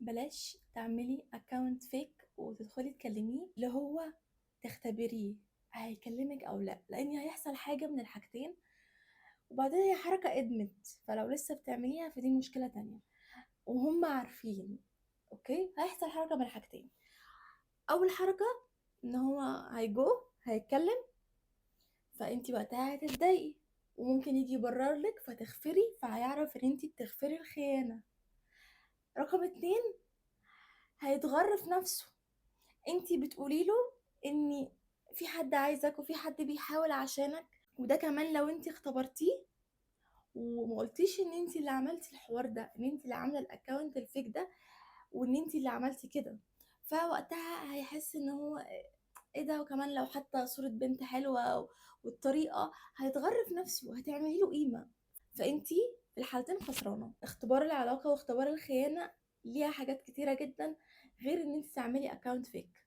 بلاش تعملي اكونت فيك وتدخلي تكلميه اللي هو تختبريه هيكلمك او لا، لان هيحصل حاجة من الحاجتين. وبعدين هي حركة ادمت، فلو لسه بتعمليها فدي مشكلة تانية وهم عارفين. اوكي، هيحصل حركة من الحاجتين. اول حركة ان هو هيتكلم، فانتي وقتها هتتضايقي وممكن يجي يبرر لك فتخفري، فهيعرف ان انتي بتخفري الخيانة. رقم اتنين، هيتغر في نفسه. انتي بتقولي له ان في حد عايزك وفي حد بيحاول عشانك، وده كمان لو انتي اختبرتيه وما قلتيش ان انتي اللي عملتي الحوار ده، ان انتي اللي عامله الاكونت الفيك ده وان انتي اللي عملتي كده، فوقتها هيحس ان هو ايه ده. وكمان لو حتى صورة بنت حلوة والطريقة، هيتغر في نفسه وهتعملي له قيمة. فانتي في الحالتين خسرانة. اختبار العلاقة واختبار الخيانة ليها حاجات كتيرة جدا غير ان انتي تعملي اكونت فيك.